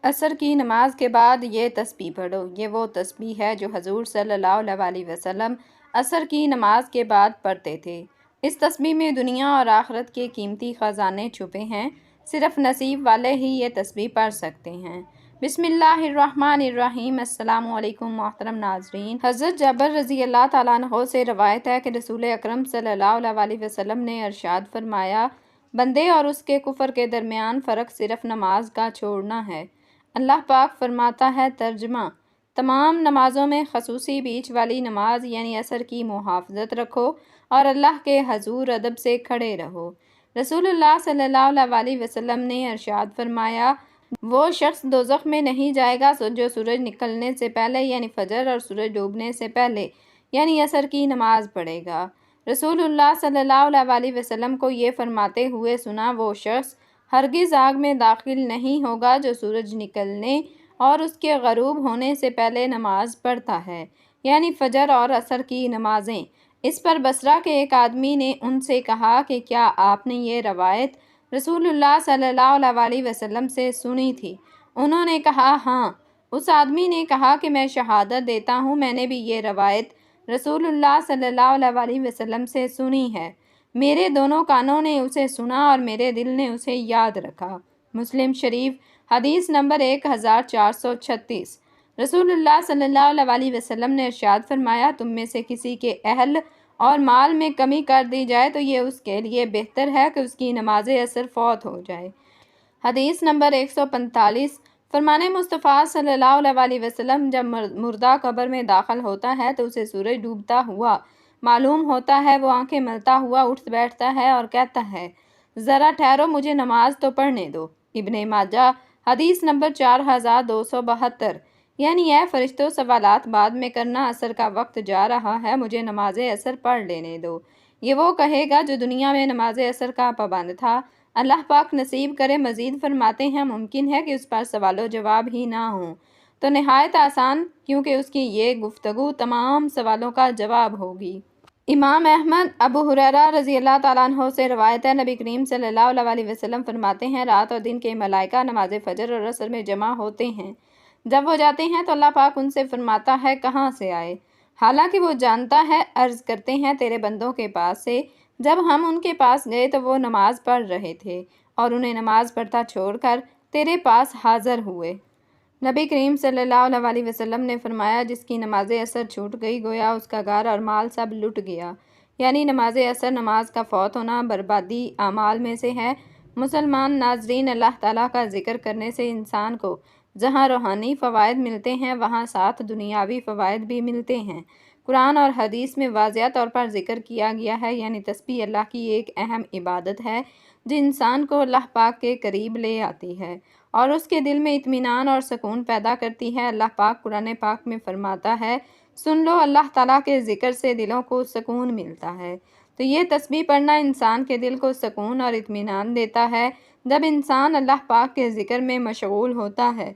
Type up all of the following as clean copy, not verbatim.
عصر کی نماز کے بعد یہ تسبیح پڑھو۔ یہ وہ تسبیح ہے جو حضور صلی اللہ علیہ وسلم عصر کی نماز کے بعد پڑھتے تھے۔ اس تسبیح میں دنیا اور آخرت کے قیمتی خزانے چھپے ہیں۔ صرف نصیب والے ہی یہ تسبیح پڑھ سکتے ہیں۔ بسم اللہ الرحمن الرحیم۔ السلام علیکم محترم ناظرین۔ حضرت جابر رضی اللہ تعالیٰ عنہ سے روایت ہے کہ رسول اکرم صلی اللہ علیہ وسلم نے ارشاد فرمایا، بندے اور اس کے کفر کے درمیان فرق صرف نماز کا چھوڑنا ہے۔ اللہ پاک فرماتا ہے، ترجمہ: تمام نمازوں میں خصوصی بیچ والی نماز یعنی عصر کی محافظت رکھو اور اللہ کے حضور ادب سے کھڑے رہو۔ رسول اللہ صلی اللہ علیہ وسلم نے ارشاد فرمایا، وہ شخص دوزخ میں نہیں جائے گا جو سورج نکلنے سے پہلے یعنی فجر اور سورج ڈوبنے سے پہلے یعنی عصر کی نماز پڑھے گا۔ رسول اللہ صلی اللہ علیہ وسلم کو یہ فرماتے ہوئے سنا، وہ شخص ہرگز آگ میں داخل نہیں ہوگا جو سورج نکلنے اور اس کے غروب ہونے سے پہلے نماز پڑھتا ہے، یعنی فجر اور عصر کی نمازیں۔ اس پر بصرہ کے ایک آدمی نے ان سے کہا کہ کیا آپ نے یہ روایت رسول اللہ صلی اللہ علیہ وسلم سے سنی تھی؟ انہوں نے کہا، ہاں۔ اس آدمی نے کہا کہ میں شہادت دیتا ہوں میں نے بھی یہ روایت رسول اللہ صلی اللہ علیہ وسلم سے سنی ہے۔ میرے دونوں کانوں نے اسے سنا اور میرے دل نے اسے یاد رکھا۔ مسلم شریف، حدیث نمبر 1436۔ رسول اللہ صلی اللہ علیہ وسلم نے ارشاد فرمایا، تم میں سے کسی کے اہل اور مال میں کمی کر دی جائے تو یہ اس کے لیے بہتر ہے کہ اس کی نماز عصر فوت ہو جائے۔ حدیث نمبر 145۔ فرمان مصطفیٰ صلی اللہ علیہ وسلم، جب مردہ قبر میں داخل ہوتا ہے تو اسے سورج ڈوبتا ہوا معلوم ہوتا ہے، وہ آنکھیں ملتا ہوا اٹھ بیٹھتا ہے اور کہتا ہے، ذرا ٹھہرو، مجھے نماز تو پڑھنے دو۔ ابن ماجہ، حدیث نمبر 4272۔ یعنی اے فرشتوں، سوالات بعد میں کرنا، عصر کا وقت جا رہا ہے، مجھے نماز عصر پڑھ لینے دو۔ یہ وہ کہے گا جو دنیا میں نماز عصر کا پابند تھا۔ اللہ پاک نصیب کرے۔ مزید فرماتے ہیں، ممکن ہے کہ اس پر سوال و جواب ہی نہ ہوں تو نہایت آسان، کیونکہ اس کی یہ گفتگو تمام سوالوں کا جواب ہوگی۔ امام احمد، ابو ہریرہ رضی اللہ تعالیٰ عنہ سے روایت ہے، نبی کریم صلی اللہ علیہ وسلم فرماتے ہیں، رات اور دن کے ملائکہ نماز فجر اور عصر میں جمع ہوتے ہیں۔ جب وہ جاتے ہیں تو اللہ پاک ان سے فرماتا ہے، کہاں سے آئے؟ حالانکہ وہ جانتا ہے۔ عرض کرتے ہیں، تیرے بندوں کے پاس سے۔ جب ہم ان کے پاس گئے تو وہ نماز پڑھ رہے تھے اور انہیں نماز پڑھتا چھوڑ کر تیرے پاس حاضر ہوئے۔ نبی کریم صلی اللہ علیہ وسلم نے فرمایا، جس کی نماز عصر چھوٹ گئی گویا اس کا گھر اور مال سب لٹ گیا۔ یعنی نماز عصر، نماز کا فوت ہونا بربادی اعمال میں سے ہے۔ مسلمان ناظرین، اللہ تعالیٰ کا ذکر کرنے سے انسان کو جہاں روحانی فوائد ملتے ہیں وہاں ساتھ دنیاوی فوائد بھی ملتے ہیں۔ قرآن اور حدیث میں واضح طور پر ذکر کیا گیا ہے، یعنی تسبیح اللہ کی ایک اہم عبادت ہے جو انسان کو اللہ پاک کے قریب لے آتی ہے اور اس کے دل میں اطمینان اور سکون پیدا کرتی ہے۔ اللہ پاک قرآن پاک میں فرماتا ہے، سن لو، اللہ تعالیٰ کے ذکر سے دلوں کو سکون ملتا ہے۔ تو یہ تسبیح پڑھنا انسان کے دل کو سکون اور اطمینان دیتا ہے۔ جب انسان اللہ پاک کے ذکر میں مشغول ہوتا ہے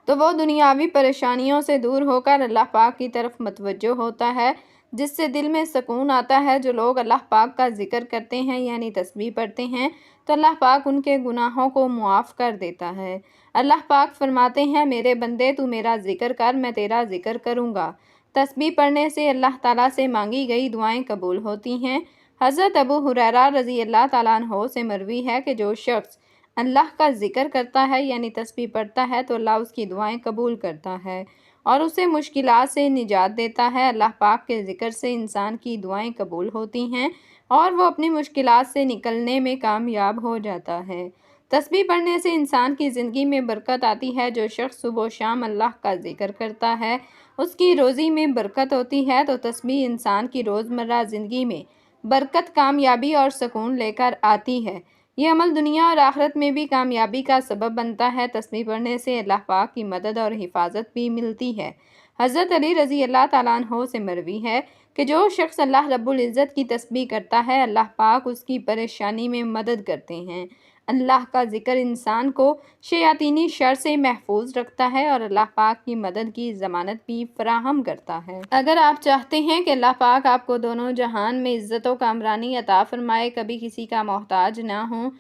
تو وہ دنیاوی پریشانیوں سے دور ہو کر اللہ پاک کی طرف متوجہ ہوتا ہے، جس سے دل میں سکون آتا ہے۔ جو لوگ اللہ پاک کا ذکر کرتے ہیں یعنی تسبیح پڑھتے ہیں تو اللہ پاک ان کے گناہوں کو معاف کر دیتا ہے۔ اللہ پاک فرماتے ہیں، میرے بندے، تو میرا ذکر کر، میں تیرا ذکر کروں گا۔ تسبیح پڑھنے سے اللہ تعالیٰ سے مانگی گئی دعائیں قبول ہوتی ہیں۔ حضرت ابو ہریرہ رضی اللہ تعالیٰ عنہ سے مروی ہے کہ جو شخص اللہ کا ذکر کرتا ہے یعنی تسبیح پڑھتا ہے تو اللہ اس کی دعائیں قبول کرتا ہے اور اسے مشکلات سے نجات دیتا ہے۔ اللہ پاک کے ذکر سے انسان کی دعائیں قبول ہوتی ہیں اور وہ اپنی مشکلات سے نکلنے میں کامیاب ہو جاتا ہے۔ تسبیح پڑھنے سے انسان کی زندگی میں برکت آتی ہے۔ جو شخص صبح و شام اللہ کا ذکر کرتا ہے اس کی روزی میں برکت ہوتی ہے۔ تو تسبیح انسان کی روزمرہ زندگی میں برکت، کامیابی اور سکون لے کر آتی ہے۔ یہ عمل دنیا اور آخرت میں بھی کامیابی کا سبب بنتا ہے۔ تسبیح پڑھنے سے اللہ پاک کی مدد اور حفاظت بھی ملتی ہے۔ حضرت علی رضی اللہ تعالیٰ عنہ سے مروی ہے کہ جو شخص اللہ رب العزت کی تسبیح کرتا ہے اللہ پاک اس کی پریشانی میں مدد کرتے ہیں۔ اللہ کا ذکر انسان کو شیاطینی شر سے محفوظ رکھتا ہے اور اللہ پاک کی مدد کی ضمانت بھی فراہم کرتا ہے۔ اگر آپ چاہتے ہیں کہ اللہ پاک آپ کو دونوں جہان میں عزت و کامرانی عطا فرمائے، کبھی کسی کا محتاج نہ ہوں،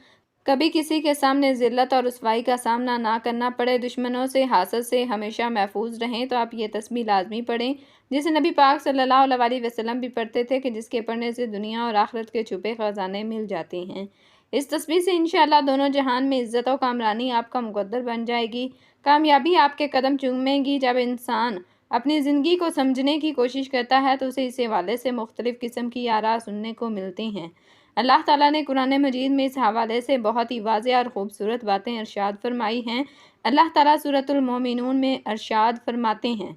کبھی کسی کے سامنے ذلت اور رسوائی کا سامنا نہ کرنا پڑے، دشمنوں سے، حسد سے ہمیشہ محفوظ رہیں تو آپ یہ تسبیح لازمی پڑھیں، جسے نبی پاک صلی اللہ علیہ وسلم بھی پڑھتے تھے کہ جس کے پڑھنے سے دنیا اور آخرت کے چھپے خزانے مل جاتے ہیں۔ اس تسبیح سے انشاءاللہ دونوں جہان میں عزت و کامرانی آپ کا مقدر بن جائے گی، کامیابی آپ کے قدم چومے گی۔ جب انسان اپنی زندگی کو سمجھنے کی کوشش کرتا ہے تو اسے اس حوالے سے مختلف قسم کی آراء سننے کو ملتی ہیں۔ اللہ تعالیٰ نے قرآن مجید میں اس حوالے سے بہت ہی واضح اور خوبصورت باتیں ارشاد فرمائی ہیں۔ اللہ تعالیٰ سورۃ المومنون میں ارشاد فرماتے ہیں،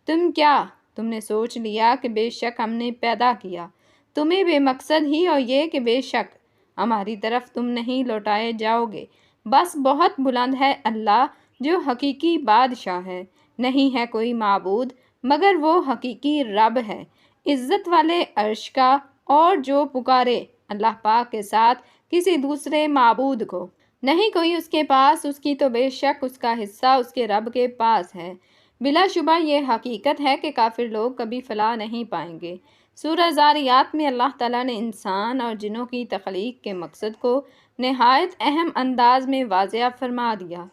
تم نے سوچ لیا کہ بے شک ہم نے پیدا کیا تمہیں بے مقصد ہی، اور یہ کہ بے شک ہماری طرف تم نہیں لوٹائے جاؤ گے۔ بس بہت بلند ہے اللہ جو حقیقی بادشاہ ہے، نہیں ہے کوئی معبود مگر وہ حقیقی رب ہے، عزت والے عرش کا، اور جو پکارے اللہ پاک کے ساتھ کسی دوسرے معبود کو، نہیں کوئی اس کے پاس، اس کی تو بے شک اس کا حصہ اس کے رب کے پاس ہے۔ بلا شبہ یہ حقیقت ہے کہ کافر لوگ کبھی فلاح نہیں پائیں گے۔ سورہ ذاریات میں اللہ تعالیٰ نے انسان اور جنوں کی تخلیق کے مقصد کو نہایت اہم انداز میں واضح فرما دیا۔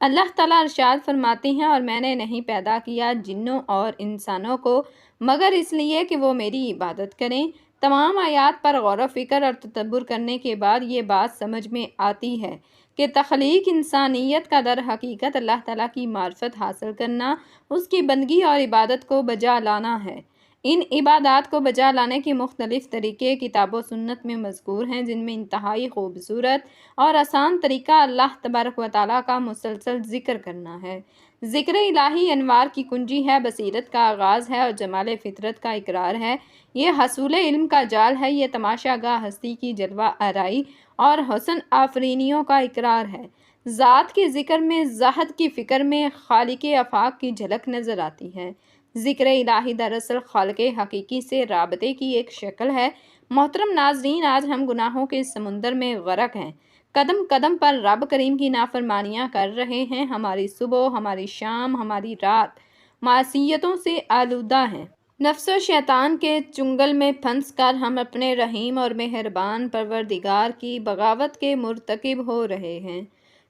اللہ تعالیٰ ارشاد فرماتے ہیں، اور میں نے نہیں پیدا کیا جنوں اور انسانوں کو مگر اس لیے کہ وہ میری عبادت کریں۔ تمام آیات پر غور و فکر اور تدبر کرنے کے بعد یہ بات سمجھ میں آتی ہے کہ تخلیق انسانیت کا در حقیقت اللہ تعالیٰ کی معرفت حاصل کرنا، اس کی بندگی اور عبادت کو بجا لانا ہے۔ ان عبادات کو بجا لانے کے مختلف طریقے کتاب و سنت میں مذکور ہیں، جن میں انتہائی خوبصورت اور آسان طریقہ اللہ تبارک و تعالیٰ کا مسلسل ذکر کرنا ہے۔ ذکر الہی انوار کی کنجی ہے، بصیرت کا آغاز ہے اور جمال فطرت کا اقرار ہے۔ یہ حصول علم کا جال ہے، یہ تماشا گاہ ہستی کی جلوہ آرائی اور حسن آفرینیوں کا اقرار ہے۔ ذات کے ذکر میں، زہد کی فکر میں خالق آفاق کی جھلک نظر آتی ہے۔ ذکر الہی دراصل خالق حقیقی سے رابطے کی ایک شکل ہے۔ محترم ناظرین، آج ہم گناہوں کے سمندر میں غرق ہیں، قدم قدم پر رب کریم کی نافرمانیاں کر رہے ہیں، ہماری صبح، ہماری شام، ہماری رات معصیتوں سے آلودہ ہیں۔ نفس و شیطان کے چنگل میں پھنس کر ہم اپنے رحیم اور مہربان پروردگار کی بغاوت کے مرتکب ہو رہے ہیں۔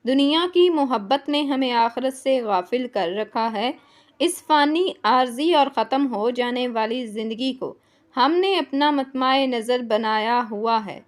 دنیا کی محبت نے ہمیں آخرت سے غافل کر رکھا ہے۔ اس فانی، عارضی اور ختم ہو جانے والی زندگی کو ہم نے اپنا مطمع نظر بنایا ہوا ہے۔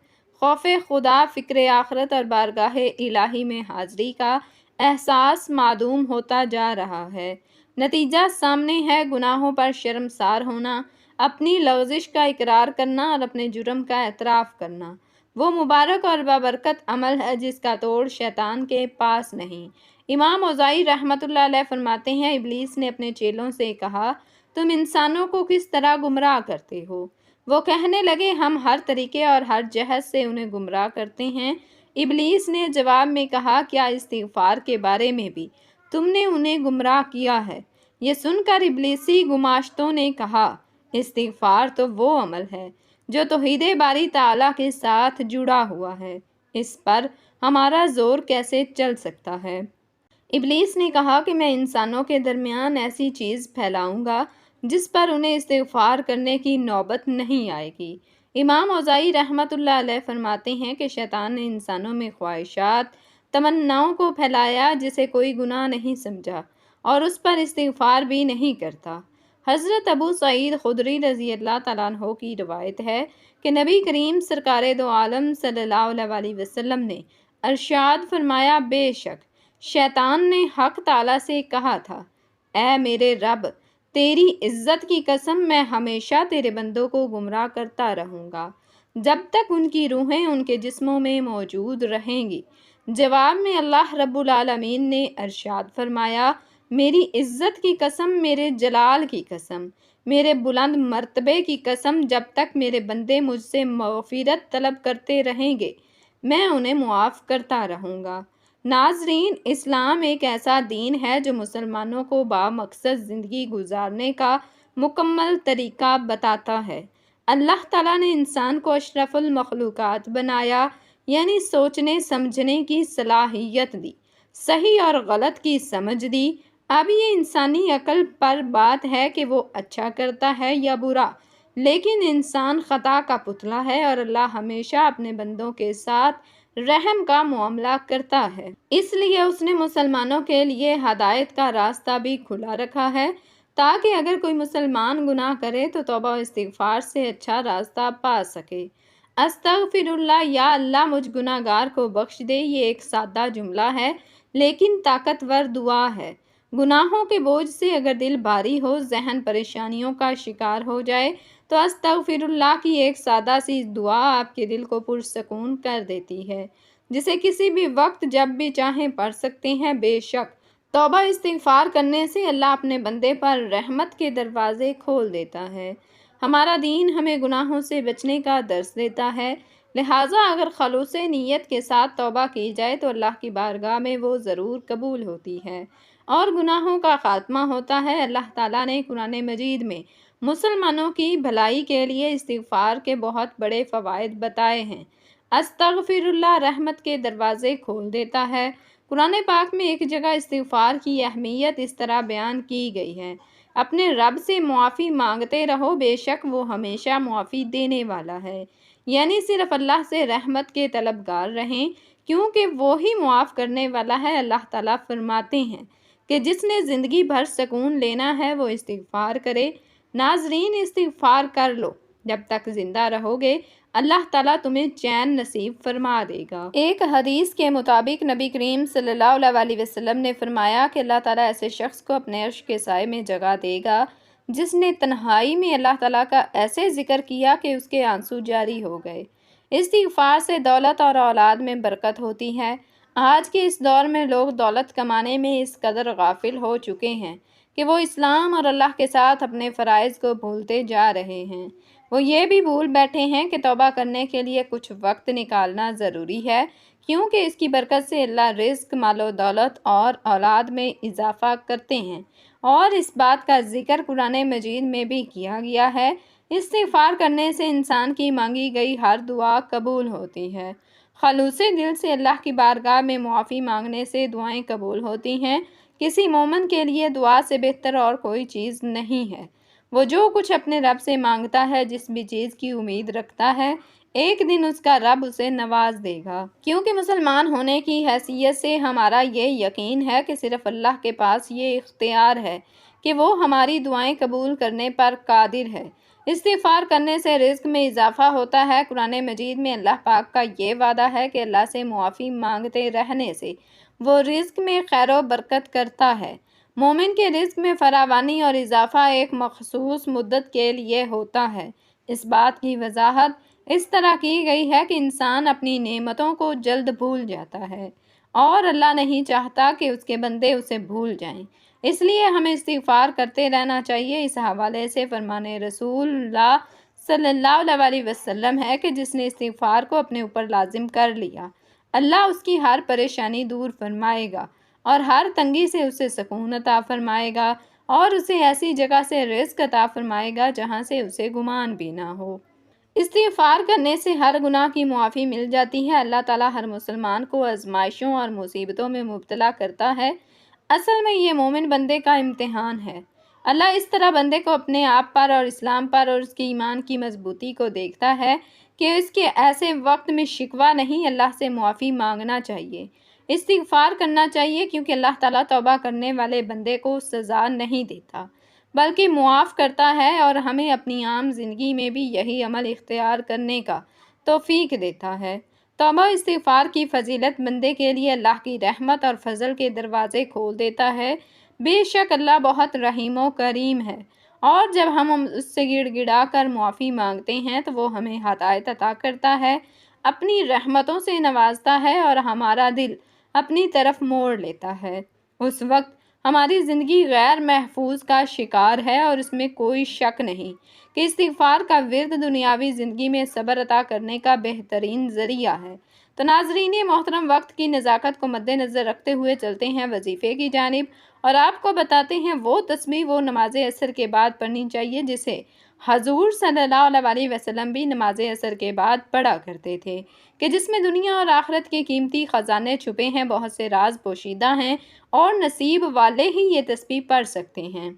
خوف خدا، فکر آخرت اور بارگاہ الہی میں حاضری کا احساس معدوم ہوتا جا رہا ہے۔ نتیجہ سامنے ہے، گناہوں پر شرمسار ہونا، اپنی لغزش کا اقرار کرنا اور اپنے جرم کا اعتراف کرنا۔ وہ مبارک اور بابرکت عمل ہے جس کا توڑ شیطان کے پاس نہیں۔ امام اوزاعی رحمۃ اللہ علیہ فرماتے ہیں، ابلیس نے اپنے چیلوں سے کہا، تم انسانوں کو کس طرح گمراہ کرتے ہو؟ وہ کہنے لگے، ہم ہر طریقے اور ہر جہت سے انہیں گمراہ کرتے ہیں۔ ابلیس نے جواب میں کہا، کیا استغفار کے بارے میں بھی تم نے انہیں گمراہ کیا ہے؟ یہ سن کر ابلیسی گماشتوں نے کہا، استغفار تو وہ عمل ہے جو توحید باری تعالیٰ کے ساتھ جڑا ہوا ہے، اس پر ہمارا زور کیسے چل سکتا ہے؟ ابلیس نے کہا کہ میں انسانوں کے درمیان ایسی چیز پھیلاؤں گا جس پر انہیں استغفار کرنے کی نوبت نہیں آئے گی۔ امام اوزاعی رحمۃ اللہ علیہ فرماتے ہیں کہ شیطان نے انسانوں میں خواہشات، تمناؤں کو پھیلایا جسے کوئی گناہ نہیں سمجھا اور اس پر استغفار بھی نہیں کرتا۔ حضرت ابو سعید خدری رضی اللہ تعالیٰ عنہ کی روایت ہے کہ نبی کریم سرکار دو عالم صلی اللہ علیہ وسلم نے ارشاد فرمایا، بے شک شیطان نے حق تعالیٰ سے کہا تھا، اے میرے رب، تیری عزت کی قسم میں ہمیشہ تیرے بندوں کو گمراہ کرتا رہوں گا جب تک ان کی روحیں ان کے جسموں میں موجود رہیں گی۔ جواب میں اللہ رب العالمین نے ارشاد فرمایا، میری عزت کی قسم، میرے جلال کی قسم، میرے بلند مرتبے کی قسم، جب تک میرے بندے مجھ سے مغفرت طلب کرتے رہیں گے میں انہیں معاف کرتا رہوں گا۔ ناظرین، اسلام ایک ایسا دین ہے جو مسلمانوں کو بامقصد زندگی گزارنے کا مکمل طریقہ بتاتا ہے۔ اللہ تعالیٰ نے انسان کو اشرف المخلوقات بنایا، یعنی سوچنے سمجھنے کی صلاحیت دی، صحیح اور غلط کی سمجھ دی۔ اب یہ انسانی عقل پر بات ہے کہ وہ اچھا کرتا ہے یا برا، لیکن انسان خطا کا پتلا ہے اور اللہ ہمیشہ اپنے بندوں کے ساتھ رحم کا معاملہ کرتا ہے۔ اس لیے اس نے مسلمانوں کے لیے ہدایت کا راستہ بھی کھلا رکھا ہے، تاکہ اگر کوئی مسلمان گناہ کرے تو توبہ و استغفار سے اچھا راستہ پا سکے۔ استغفر اللہ، یا اللہ مجھ گناہ گار کو بخش دے، یہ ایک سادہ جملہ ہے لیکن طاقتور دعا ہے۔ گناہوں کے بوجھ سے اگر دل بھاری ہو، ذہن پریشانیوں کا شکار ہو جائے تو استغفر اللہ کی ایک سادہ سی دعا آپ کے دل کو پرسکون کر دیتی ہے، جسے کسی بھی وقت جب بھی چاہیں پڑھ سکتے ہیں۔ بے شک توبہ استغفار کرنے سے اللہ اپنے بندے پر رحمت کے دروازے کھول دیتا ہے۔ ہمارا دین ہمیں گناہوں سے بچنے کا درس دیتا ہے، لہٰذا اگر خلوص نیت کے ساتھ توبہ کی جائے تو اللہ کی بارگاہ میں وہ ضرور قبول ہوتی ہے اور گناہوں کا خاتمہ ہوتا ہے۔ اللہ تعالیٰ نے قرآن مجید میں مسلمانوں کی بھلائی کے لیے استغفار کے بہت بڑے فوائد بتائے ہیں۔ استغفر اللہ رحمت کے دروازے کھول دیتا ہے۔ قرآن پاک میں ایک جگہ استغفار کی اہمیت اس طرح بیان کی گئی ہے: اپنے رب سے معافی مانگتے رہو، بے شک وہ ہمیشہ معافی دینے والا ہے۔ یعنی صرف اللہ سے رحمت کے طلبگار رہیں، کیونکہ وہی معاف کرنے والا ہے۔ اللہ تعالیٰ فرماتے ہیں کہ جس نے زندگی بھر سکون لینا ہے وہ استغفار کرے۔ ناظرین، استغفار کر لو، جب تک زندہ رہو گے اللہ تعالیٰ تمہیں چین نصیب فرما دے گا۔ ایک حدیث کے مطابق نبی کریم صلی اللہ علیہ وسلم نے فرمایا کہ اللہ تعالیٰ ایسے شخص کو اپنے عرش کے سائے میں جگہ دے گا جس نے تنہائی میں اللہ تعالیٰ کا ایسے ذکر کیا کہ اس کے آنسو جاری ہو گئے۔ استغفار سے دولت اور اولاد میں برکت ہوتی ہے۔ آج کے اس دور میں لوگ دولت کمانے میں اس قدر غافل ہو چکے ہیں کہ وہ اسلام اور اللہ کے ساتھ اپنے فرائض کو بھولتے جا رہے ہیں۔ وہ یہ بھی بھول بیٹھے ہیں کہ توبہ کرنے کے لیے کچھ وقت نکالنا ضروری ہے، کیونکہ اس کی برکت سے اللہ رزق، مال و دولت اور اولاد میں اضافہ کرتے ہیں، اور اس بات کا ذکر قرآن مجید میں بھی کیا گیا ہے۔ استغفار کرنے سے انسان کی مانگی گئی ہر دعا قبول ہوتی ہے۔ خلوص دل سے اللہ کی بارگاہ میں معافی مانگنے سے دعائیں قبول ہوتی ہیں۔ کسی مومن کے لیے دعا سے بہتر اور کوئی چیز نہیں ہے۔ وہ جو کچھ اپنے رب سے مانگتا ہے، جس بھی چیز کی امید رکھتا ہے، ایک دن اس کا رب اسے نواز دے گا۔ کیونکہ مسلمان ہونے کی حیثیت سے ہمارا یہ یقین ہے کہ صرف اللہ کے پاس یہ اختیار ہے کہ وہ ہماری دعائیں قبول کرنے پر قادر ہے۔ استغفار کرنے سے رزق میں اضافہ ہوتا ہے۔ قرآن مجید میں اللہ پاک کا یہ وعدہ ہے کہ اللہ سے معافی مانگتے رہنے سے وہ رزق میں خیر و برکت کرتا ہے۔ مومن کے رزق میں فراوانی اور اضافہ ایک مخصوص مدت کے لیے ہوتا ہے۔ اس بات کی وضاحت اس طرح کی گئی ہے کہ انسان اپنی نعمتوں کو جلد بھول جاتا ہے اور اللہ نہیں چاہتا کہ اس کے بندے اسے بھول جائیں۔ اس لیے ہمیں استغفار کرتے رہنا چاہیے۔ اس حوالے سے فرمان رسول اللہ صلی اللہ علیہ وسلم ہے کہ جس نے استغفار کو اپنے اوپر لازم کر لیا، اللہ اس کی ہر پریشانی دور فرمائے گا اور ہر تنگی سے اسے سکون عطا فرمائے گا اور اسے ایسی جگہ سے رزق عطا فرمائے گا جہاں سے اسے گمان بھی نہ ہو۔ استغفار کرنے سے ہر گناہ کی معافی مل جاتی ہے۔ اللہ تعالیٰ ہر مسلمان کو آزمائشوں اور مصیبتوں میں مبتلا کرتا ہے۔ اصل میں یہ مومن بندے کا امتحان ہے۔ اللہ اس طرح بندے کو اپنے آپ پر اور اسلام پر اور اس کے ایمان کی مضبوطی کو دیکھتا ہے کہ اس کے ایسے وقت میں شکوہ نہیں، اللہ سے معافی مانگنا چاہیے، استغفار کرنا چاہیے، کیونکہ اللہ تعالیٰ توبہ کرنے والے بندے کو سزا نہیں دیتا بلکہ معاف کرتا ہے، اور ہمیں اپنی عام زندگی میں بھی یہی عمل اختیار کرنے کا توفیق دیتا ہے۔ توبہ استغفار کی فضیلت بندے کے لیے اللہ کی رحمت اور فضل کے دروازے کھول دیتا ہے۔ بے شک اللہ بہت رحیم و کریم ہے، اور جب ہم اس سے گڑ گڑا کر معافی مانگتے ہیں تو وہ ہمیں ہدایت عطا کرتا ہے، اپنی رحمتوں سے نوازتا ہے اور ہمارا دل اپنی طرف موڑ لیتا ہے۔ اس وقت ہماری زندگی غیر محفوظ کا شکار ہے، اور اس میں کوئی شک نہیں کہ استغفار کا ورد دنیاوی زندگی میں صبر عطا کرنے کا بہترین ذریعہ ہے۔ تو ناظرین محترم، وقت کی نزاکت کو مد نظر رکھتے ہوئے چلتے ہیں وظیفے کی جانب، اور آپ کو بتاتے ہیں وہ تسبیح وہ نماز عصر کے بعد پڑھنی چاہیے جسے حضور صلی اللہ علیہ وسلم بھی نماز عصر کے بعد پڑھا کرتے تھے، کہ جس میں دنیا اور آخرت کے قیمتی خزانے چھپے ہیں، بہت سے راز پوشیدہ ہیں، اور نصیب والے ہی یہ تسبیح پڑھ سکتے ہیں۔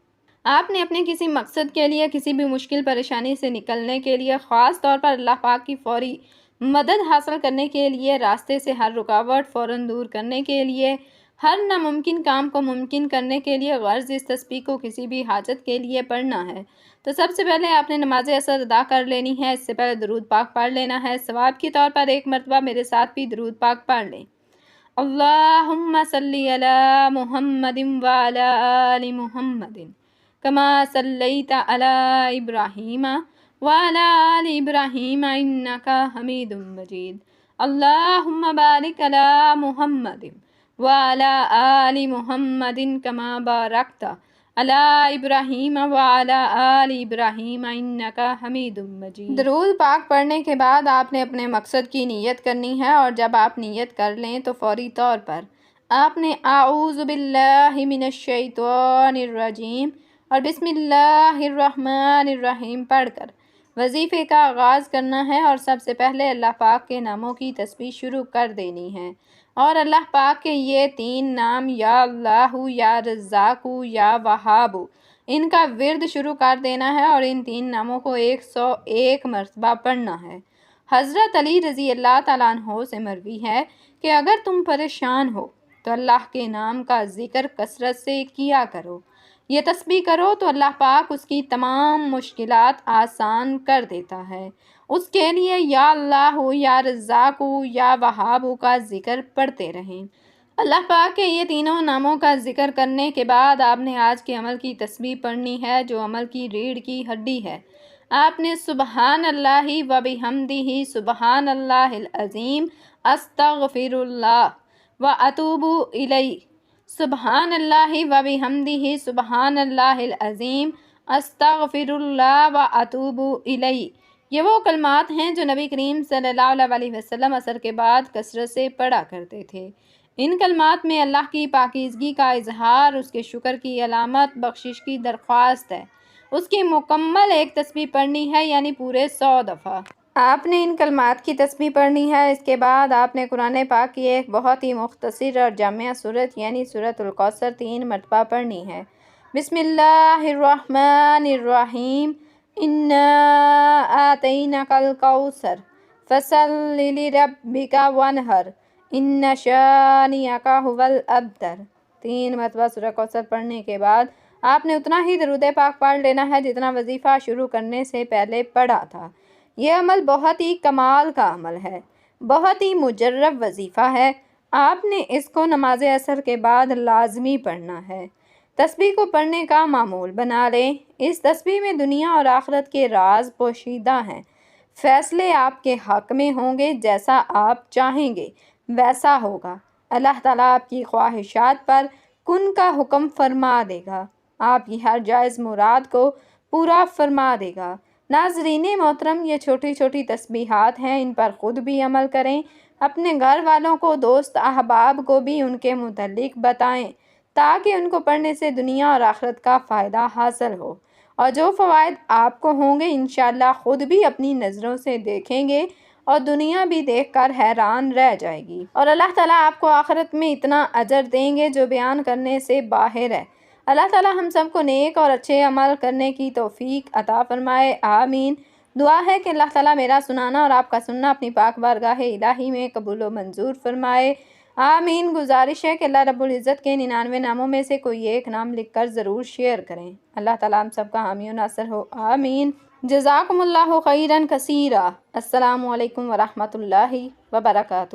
آپ نے اپنے کسی مقصد کے لیے، کسی بھی مشکل پریشانی سے نکلنے کے لیے خاص طور پر اللہ پاک کی فوری مدد حاصل کرنے کے لیے، راستے سے ہر رکاوٹ فوراً دور کرنے کے لیے، ہر ناممکن کام کو ممکن کرنے کے لیے غرض اس تسبیح کو کسی بھی حاجت کے لیے پڑھنا ہے۔ تو سب سے پہلے آپ نے نماز عصر ادا کر لینی ہے۔ اس سے پہلے درود پاک پڑھ لینا ہے۔ ثواب کے طور پر ایک مرتبہ میرے ساتھ بھی درود پاک پڑھ لیں۔ اللہم صلی علی محمد وعلی آل محمد کما صلیت علی ابراہیم وعلی آل ابراہیم انکا حمید مجید۔ اللہم بارک علی محمد وعلی آل محمد کما بارکت علی ابراہیم وعلی آل ابراہیم انکا حمید مجید۔ درود پاک پڑھنے کے بعد آپ نے اپنے مقصد کی نیت کرنی ہے، اور جب آپ نیت کر لیں تو فوری طور پر آپ نے اعوذ باللہ من الشیطان الرجیم اور بسم اللہ الرحمن الرحیم پڑھ کر وظیفے کا آغاز کرنا ہے، اور سب سے پہلے اللہ پاک کے ناموں کی تسبیح شروع کر دینی ہے، اور اللہ پاک کے یہ 3 نام یا اللہ، یا رزاق، یا وہاب، ان کا ورد شروع کر دینا ہے، اور ان 3 ناموں کو 101 مرتبہ پڑھنا ہے۔ حضرت علی رضی اللہ تعالیٰ عنہ سے مروی ہے کہ اگر تم پریشان ہو تو اللہ کے نام کا ذکر کثرت سے کیا کرو، یہ تسبیح کرو تو اللہ پاک اس کی تمام مشکلات آسان کر دیتا ہے۔ اس کے لیے یا اللہ، یا رزاق، یا وہاب کا ذکر پڑھتے رہیں۔ اللہ پاک کے یہ تینوں ناموں کا ذکر کرنے کے بعد آپ نے آج کے عمل کی تسبیح پڑھنی ہے، جو عمل کی ریڑھ کی ہڈی ہے۔ آپ نے سبحان اللہ و بحمدہ سبحان اللہ العظیم استغفر اللہ و اتوب الیہ، سبحان اللہ و بحمدہ سبحان اللہ العظیم استغفر اللہ و اتوب الیہ، یہ وہ کلمات ہیں جو نبی کریم صلی اللہ علیہ وسلم عصر کے بعد کثرت سے پڑھا کرتے تھے۔ ان کلمات میں اللہ کی پاکیزگی کا اظہار، اس کے شکر کی علامت، بخشش کی درخواست ہے۔ اس کی مکمل ایک تسبیح پڑھنی ہے، یعنی پورے 100 دفعہ آپ نے ان کلمات کی تسبیح پڑھنی ہے۔ اس کے بعد آپ نے قرآن پاک کی ایک بہت ہی مختصر اور جامع سورت یعنی سورۃ الکوثر 3 مرتبہ پڑھنی ہے۔ بسم اللہ الرحمن الرحیم، انا اعطیناک الکوثر فصل لربک وانحر ان شانئک ھو الابتر۔ 3 مرتبہ سورہ کوثر پڑھنے کے بعد آپ نے اتنا ہی درود پاک پڑھ لینا ہے جتنا وظیفہ شروع کرنے سے پہلے پڑھا تھا۔ یہ عمل بہت ہی کمال کا عمل ہے، بہت ہی مجرب وظیفہ ہے۔ آپ نے اس کو نماز عصر کے بعد لازمی پڑھنا ہے۔ تسبیح کو پڑھنے کا معمول بنا لیں۔ اس تسبیح میں دنیا اور آخرت کے راز پوشیدہ ہیں۔ فیصلے آپ کے حق میں ہوں گے، جیسا آپ چاہیں گے ویسا ہوگا۔ اللہ تعالیٰ آپ کی خواہشات پر کن کا حکم فرما دے گا، آپ کی ہر جائز مراد کو پورا فرما دے گا۔ ناظرین محترم، یہ چھوٹی چھوٹی تسبیحات ہیں، ان پر خود بھی عمل کریں، اپنے گھر والوں کو، دوست احباب کو بھی ان کے متعلق بتائیں، تاکہ ان کو پڑھنے سے دنیا اور آخرت کا فائدہ حاصل ہو، اور جو فوائد آپ کو ہوں گے انشاءاللہ خود بھی اپنی نظروں سے دیکھیں گے، اور دنیا بھی دیکھ کر حیران رہ جائے گی، اور اللہ تعالیٰ آپ کو آخرت میں اتنا اجر دیں گے جو بیان کرنے سے باہر ہے۔ اللہ تعالیٰ ہم سب کو نیک اور اچھے عمل کرنے کی توفیق عطا فرمائے، آمین۔ دعا ہے کہ اللہ تعالیٰ میرا سنانا اور آپ کا سننا اپنی پاک بارگاہ الہی میں قبول و منظور فرمائے، آمین۔ گزارش ہے کہ اللہ رب العزت کے 99 ناموں میں سے کوئی ایک نام لکھ کر ضرور شیئر کریں۔ اللہ تعالیٰ ہم سب کا حامی و ناصر ہو، آمین۔ جزاکم اللہ خیرا کثیرا۔ السلام علیکم ورحمۃ اللہ وبرکاتہ۔